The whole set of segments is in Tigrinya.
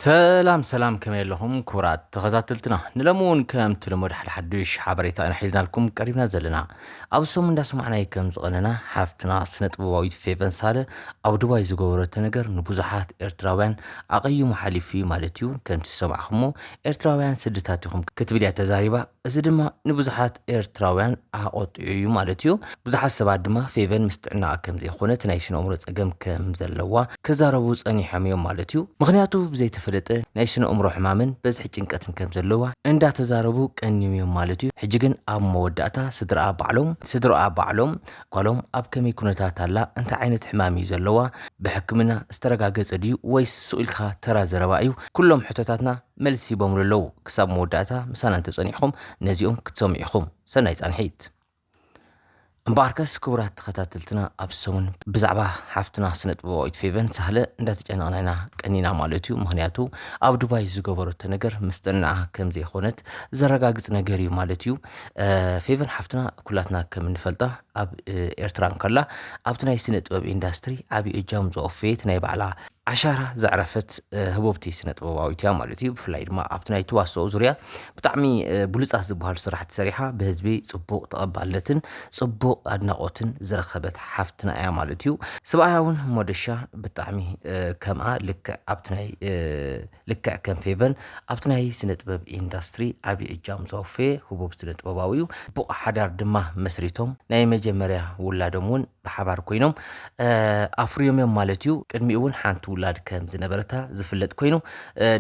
ሰላም ከመይ ኣለኹም ክቡራት ተኸታተልትና ንለሙን ከም ትልመድ ሓድሽ ሓበሬታ ንሒዝና ልኩም ቀሪብና ዘለና ኣብ ሰሙን እንዳሰማዕናይ ከም ዝቐነና ሓፍትና ስነ-ጥበባዊት ፌቨን ሳለ ኣብ ዱባይ ዝገበረቶ ነገር ንብዙሓት ኤርትራውያን ኣቐይሙ ሓሊፉ ማለት እዩ። ከምቲ ሰማዕኹሞ ኤርትራውያን ስደታት ኢኹም ክትብል እያ ተዛሪባ። እዚ ድማ ንብዙሓት ኤርትራውያን ኣቆጢዑ እዩ ማለት እዩ። ብዙሓት ሰባት ድማ ፌቨን ምስ ጥዕናኣ ከም ዘይኮነት ናይ ስነ ኣእምሮ ፀገም ከም ዘለዋ ክዛረቡ ፀኒሖም እዮም ማለት እዩ። ምክንያቱ ብዘይተፈለጠ ናይ ስነ ኣእምሮ ሕማምን በዝሒ ጭንቀትን ከም ዘለዋ እንዳተዛረቡ ቀኒዮም እዮም ማለት እዩ። ሕጂ ግን ኣብ መወዳእታ ስድራኣ ባዕሎም ጓሎም ኣብ ከመይ ኩነታት ኣላ እንታይ ዓይነት ሕማም እዩ ዘለዋ ብሕክምና ዝተረጋገፀ ድዩ ወይስ ስኡልካ ተራ ዘረባ እዩ? ኩሎም ሕቶታትና መልሲ ይቦምሉ ኣለዉ። ክሳብ መወዳእታ ምሳና እንተፀኒሕኩም ነዚኦም ክትሰምዑ ኢኹም። ሰናይ ፃንሒት። እምበኣርከስ ክቡራት ተኸታተልትና ኣብ ሰሙን ብዛዕባ ሓፍትና ስነ-ጥበባዊት ፌቨን ሳህለ እንዳተጨነቕና ኢና ቀኒና ማለት እዩ። ምክንያቱ ኣብ ዱባይ ዝገበረቶ ነገር ምስ ጥዕናኣ ከም ዘይኮነት ዘረጋግፅ ነገር እዩ ማለት እዩ። ፌቨን ሓፍትና ኩላትና ከም እንፈልጣ ኣብ ኤርትራ ከላ ኣብቲ ናይ ስነ-ጥበብ ኢንዳስትሪ ዓብዪ እጃም ዘወፈየት ናይ ባዕላ ዓሻራ ዘዕረፈት ህቦብቲ ስነ-ጥበባዊት እያ ማለት እዩ። ብፍላይ ድማ ኣብቲ ናይ ተዋስኦ ዙርያ ብጣዕሚ ብሉፃት ዝበሃሉ ስራሕቲ ሰሪሓ ብህዝቢ ፅቡቕ ተቐባልነትን ፅቡቕ ኣድናቆትን ዝረኸበት ሓፍትና እያ ማለት እዩ። ሰብኣያ እውን ሞደሻ ብጣዕሚ ከምኣ ልክዕ ከም ፌቨን ኣብቲ ናይ ስነ-ጥበብ ኢንዳስትሪ ዓብዪ እጃም ዘወፈየ ህቡብ ስነ-ጥበባዊ እዩ። ፅቡቕ ሓዳር ድማ መስሪቶም ናይ መጀመርያ ውላዶም እውን ብሓባር ኮይኖም ኣፍርዮም እዮም ማለት እዩ። ቅድሚ እውን ሓንቲ ውላድ ከም ዝነበረታ ዝፍለጥ ኮይኑ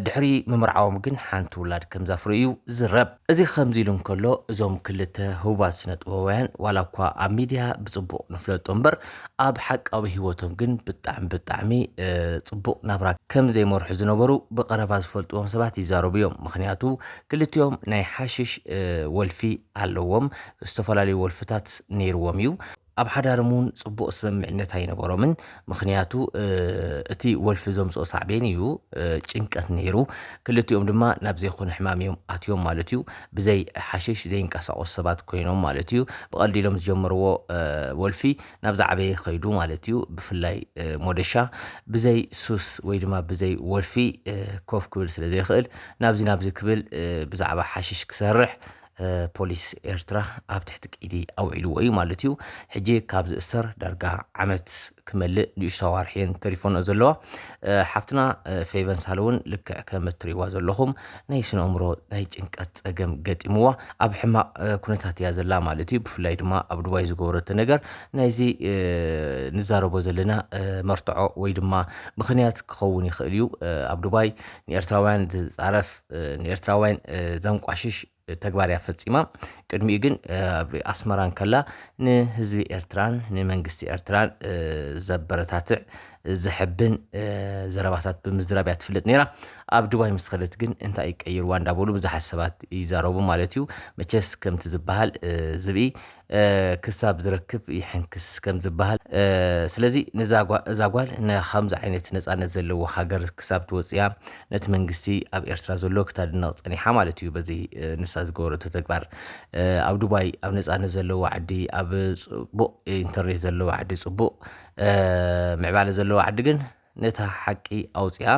ድሕሪ ምምርዓዎም ግን ሓንቲ ውላድ ከም ዘፍሩ እዩ ዝረብ። እዚ ከምዚ ኢሉ እንከሎ እዞም ክልተ ህቡባት ስነ-ጥበባውያን ዋላ እኳ ኣብ ሚድያ ብፅቡቕ ንፍለጦ እምበር ኣብ ሓቃዊ ሂወቶም ግን ብጣዕሚ ፅቡቕ ናብራ ከም ዘይመርሑ ዝነበሩ ብቐረባ ዝፈልጥዎም ሰባት ይዛረቡ እዮም። ምክንያቱ ክልቲኦም ናይ ሓሽሽ ወልፊ ኣለዎም፣ ዝተፈላለዩ ወልፍታት ነይርዎም እዩ። ኣብ ሓዳሮም እውን ፅቡቕ ስምምዕነት ኣይነበሮምን። ምክንያቱ እቲ ወልፊ ዘምፅኦ ሳዕቤን እዩ ጭንቀት ነይሩ። ክልቲኦም ድማ ናብ ዘይኮነ ሕማም እዮም ኣትዮም ማለት እዩ። ብዘይ ሓሽሽ ዘይንቀሳቀሱ ሰባት ኮይኖም ማለት እዩ። ብቐሊሎም ዝጀመርዎ ወልፊ ናብ ዝዓበየ ከይዱ ማለት እዩ። ብፍላይ ሞደሻ ብዘይ ሱስ ወይ ድማ ብዘይ ወልፊ ኮፍ ክብል ስለ ዘይኽእል ናብዚ ክብል ብዛዕባ ሓሽሽ ክሰርሕ ፖሊስ ኤርትራ ኣብ ትሕቲ ቅዲ ኣውዒልዎ እዩ ማለት እዩ። ሕጂ ካብ ዝእሰር ዳርጋ ዓመት ክመልእ ንእሽቶ ዋርሕን ተሪፎኖ ዘለዋ ሓፍትና ፌቨን ሳህለ እውን ልክዕ ከም እትሪእዋ ዘለኹም ናይ ስነ ኣእምሮ ናይ ጭንቀት ፀገም ገጢምዋ ኣብ ሕማቕ ኩነታት እያ ዘላ ማለት እዩ። ብፍላይ ድማ ኣብ ዱባይ ዝገበረቶ ነገር ናይዚ ንዛረቦ ዘለና መርትዖ ወይ ድማ ምክንያት ክኸውን ይኽእል እዩ። ኣብ ዱባይ ንኤርትራውያን ዝፃረፍ ንኤርትራውያን ዘንቋሽሽ ተግባር እያ ፈፂማ። ቅድሚኡ ግን ኣብ ኣስመራን ከላ ንህዝቢ ኤርትራን ንመንግስቲ ኤርትራን ዘበረታትዕ ዝሕብን ዘረባታት ብምዝራብ እያ ትፍለጥ ነይራ። ኣብ ዱባይ ምስ ከደት ግን እንታይ ይቀይርዋ እንዳበሉ ብዙሓት ሰባት ይዛረቡ ማለት እዩ። መቸስ ከምቲ ዝበሃል ዝብኢ ክሳብ ዝረክብ ይሕንክስ ከም ዝበሃል ስለዚ እዛ ጓል ከምዚ ዓይነት ነፃነት ዘለዎ ሃገር ክሳብ ትወፅያ ነቲ መንግስቲ ኣብ ኤርትራ ዘሎ ክተድንቕ ፀኒሓ ማለት እዩ። በዚ ንሳ ዝገበረቶ ተግባር ኣብ ዱባይ ኣብ ነፃነት ዘለዎ ዓዲ ኣብ ፅቡቕ ኢንተርኔት ዘለዎ ዓዲ ፅቡቕ ምዕባለ ዘለዎ ዓዲ ግን ነታ ሓቂ ኣውፂኣ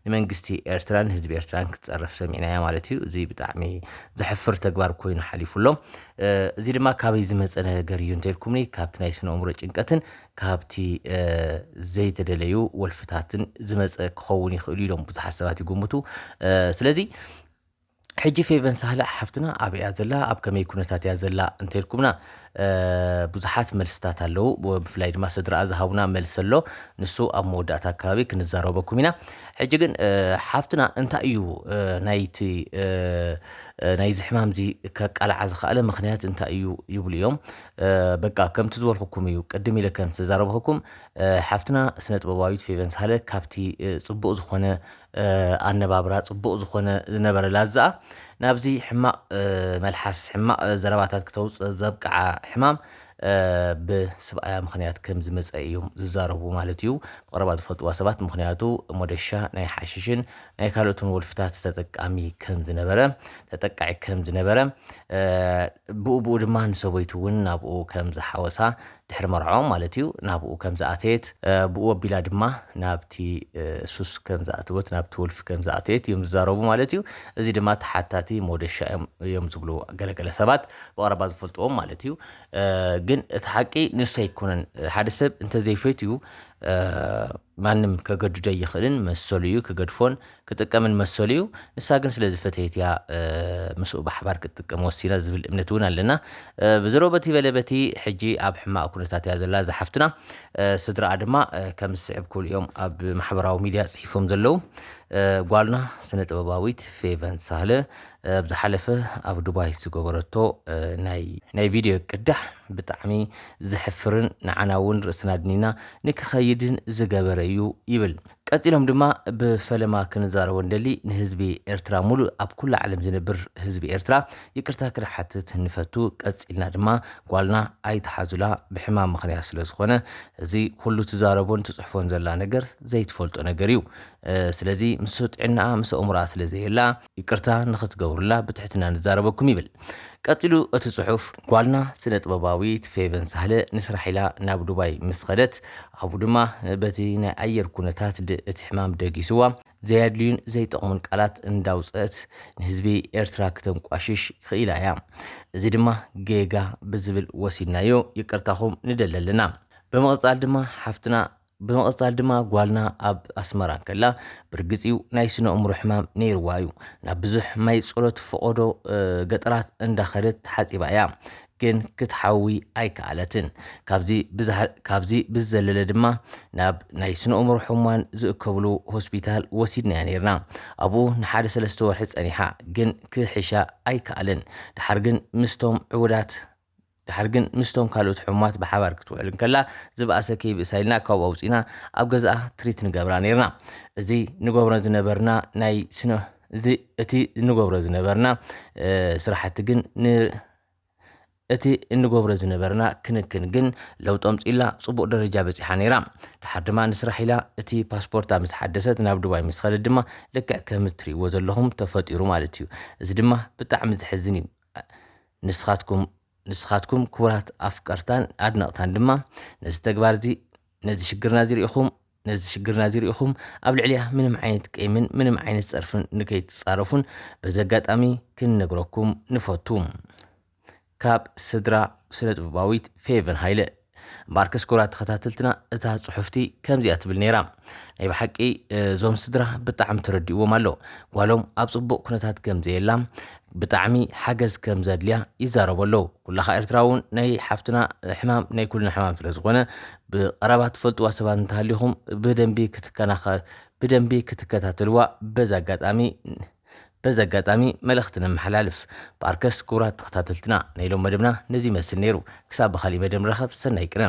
ንመንግስቲ ኤርትራን ህዝቢ ኤርትራን ክትፀርፍ ሰሚዕናያ ማለት እዩ። እዚ ብጣዕሚ ዘሕፍር ተግባር ኮይኑ ሓሊፉሎም። እዚ ድማ ካበይ ዝመፀ ነገር እዩ እንተኢልኩምኒ ካብቲ ናይ ስነ ኣእምሮ ጭንቀትን ካብቲ ዘይተደለዩ ወልፍታትን ዝመፀ ክኸውን ይኽእል ኢሎም ብዙሓት ሰባት ይግምቱ። ስለዚ ሕጂ ፌቨን ሳህለ ሓፍትና ኣብ እያ ዘላ ኣብ ከመይ ኩነታት እያ ዘላ እንተኢልኩምና ብዙሓት መልስታት ኣለዉ። ብፍላይ ድማ ስድራኣ ዝሃቡና መልሲ ኣሎ። ንሱ ኣብ መወዳእታ ኣከባቢ ክንዛረበኩም ኢና። ሕጂ ግን ሓፍትና እንታይ እዩ ናይዚ ሕማም እዚ ከቃልዓ ዝኸኣለ ምክንያት እንታይ እዩ ይብሉ እዮም። በቃ ከምቲ ዝበልኩኩም እዩ ቅድም ኢለ ከም ተዛረበኩም ሓፍትና ስነ-ጥበባዊት ፌቨን ሳህለ ካብቲ ፅቡቕ ዝኾነ ኣነባብራ ፅቡቕ ዝኾነ ዝነበረ ላዛኣ ናብዚ ሕማቕ መልሓስ ሕማቕ ዘረባታት ክተውፅእ ዘብቅዓ ሕማም ብስብኣያ ምክንያት ከም ዝመፀ እዮም ዝዛረቡ ማለት እዩ ብቀረባ ዝፈልጥዋ ሰባት ምክንያቱ ሞደሻ ናይ ሓሽሽን ናይ ካልኦትን ወልፍታት ተጠቃሚ ከም ዝነበረ ተጠቃዒ ከም ዝነበረ ብኡ ድማ ንሰበይቱ እውን ናብኡ ከም ዝሓወሳ ድሕሪ መርዖም ማለት እዩ ናብኡ ከም ዝኣተየት ብኡ ኣቢላ ድማ ናብቲ ሱስ ከም ዝኣተወት ናብቲ ወልፊ ከም ዝኣተየት እዮም ዝዛረቡ ማለት እዩ እዚ ድማ ተሓታቲ ሞደሻ እዮም ዝብሉ ገለገለ ሰባት ብቀረባ ዝፈልጥዎም ማለት እዩ ግን እቲ ሓቂ ንሱ ኣይኮነን ሓደ ሰብ እንተዘይፈትዩ ማንም ከገድዶ ይኽእልን መሰሉ እዩ ከገድፎን ክጥቀምን መሰሉ እዩ ንሳ ግን ስለ ዝፈተየት እያ ምስኡ ብሓባር ክትጥቀም ወሲና ዝብል እምነት እውን ኣለና ብዘረበቲ በለበቲ ሕጂ ኣብ ሕማቅ ኩነታት እያ ዘላ ዝሓፍትና ስድራኣ ድማ ከም ዝስዕብ ክብሉ እዮም ኣብ ማሕበራዊ ሚድያ ጽሒፎም ዘለው ጓልና ስነ ጥበባዊት ፌቨን ሳህለ ብዝሓለፈ ኣብ ዱባይ ዝገበረቶ ናይ ቪድዮ ቅዳሕ ብጣዕሚ ዝሕፍርን ንዓና እውን ርእስና ድኒና ንክኸይድን ዝገበረ እዩ ይብል ቀፂሎም ድማ ብፈለማ ክንዛረቦ እንደሊ ንህዝቢ ኤርትራ ሙሉእ ኣብ ኩሉ ዓለም ዝነብር ህዝቢ ኤርትራ ይቅርታ ክረሓትት ንፈቱ ቀፂልና ድማ ጓልና ኣይተሓዙላ ብሕማም ምክንያት ስለ ዝኾነ እዚ ኩሉ ትዛረቦን ትፅሕፎን ዘላ ነገር ዘይትፈልጦ ነገር እዩ ስለዚ ምስ ጥዕናኣ ምስ እምራ ስለ ዘየላ ይቅርታ ንኽትገብሩላ ብትሕትና ንዛረበኩም ይብል ቀፂሉ እቲ ጽሑፍ ጓልና ስነ ጥበባዊት ፌቨን ሳህለ ንስራሕ ኢላ ናብ ዱባይ ምስ ኸደት ኣብኡ ድማ በቲ ናይ ኣየር ኩነታት እቲ ሕማም ደጊስዋ ዘያድልዩን ዘይጠቕሙን ቃላት እንዳውፅአት ንህዝቢ ኤርትራ ክተንቋሽሽ ክኢላ እያ እዚ ድማ ጌጋ ብዝብል ወሲድናዮ ይቅርታኹም ንደለልና በመቐጻል ድማ ጓልና ኣብ ኣስመራ ከላ ብርግፂው ናይ ስነ እምሮ ሕማም ነይርዋ እዩ ናብ ብዙሕ ማይ ጸሎት ፈቆዶ ገጠራት እንዳኸደት ሓፂባ እያ ግን ክትሓዊ ኣይከኣለትን ካብዚ ብዘለለ ድማ ናብ ናይ ስነ እምሮ ሕሙማን ዝእከብሉ ሆስፒታል ወሲድናያ ነርና ኣብኡ ንሓደ 3 ወርሒ ፀኒሓ ግን ክሕሻ ኣይከኣልን ድሓር ግን ምስቶም ካልኦት ሕሙማት ብሓባር ክትውዕል ከላ ዝበኣሰ ከይብእሳ ኢልና ካብ ኣውፂና ኣብ ገዛኣ ትሪት ንገብራ ነርና እዚ ንገብሮ ዝነበርና ስራሕቲ ግን እቲ እንገብሮ ዝነበርና ክንክን ግን ለውጥ ኣምፂላ ጽቡቕ ደረጃ በፂሓ ነይራ ድሓር ድማ ንስራሕ ኢላ እቲ ፓስፖርታ ምስ ሓደሰት ናብ ዱባይ ምስ ኸደት ድማ ልክዕ ከም እትሪእዎ ዘለኹም ተፈጢሩ ማለት እዩ እዚ ድማ ብጣዕሚ ዝሕዝን እዩ ንስኻትኩም ክቡራት ኣፍቀርታን ኣድነቕታን ድማ ነዚ ተግባር እዚ ነዚ ሽግርና ዝሪኢኹም ኣብ ልዕሊያ ምንም ዓይነት ቀይምን ምንም ዓይነት ፀርፍን ንከይትፃረፉን በዚ ኣጋጣሚ ክንነግረኩም ንፈቱ ካብ ስድራ ስነ ጥበባዊት ፌቨን ሃይለ ባርከስ ኩራት ተኸታተልትና እታ ጽሑፍቲ ከምዚኣ ትብል ነይራ ናይ ብሓቂ ዞም ስድራ ብጣዕሚ ተረዲእዎም ኣሎ ጓሎም ኣብ ጽቡቕ ኩነታት ከም ዘየላ ብጣዕሚ ሓገዝ ከም ዘድልያ ይዛረቡ ኣለዉ ኩላኻ ኤርትራውን ናይ ሓፍትና ሕማም ናይ ኩልና ሕማም ስለ ዝኾነ ብቐረባ ትፈልጥዋ ሰባት እንተሃሊኹም ብደንቢ ክትከታተልዋ በዚ ኣጋጣሚ መልእኽቲ ነመሓላልፍ ባርከስ ኩራት ተኸታተልትና ናይ ሎም መደብና ነዚ ይመስል ነይሩ ክሳብ ብኻሊእ መደብ ንረኸብ ሰናይ ቅነ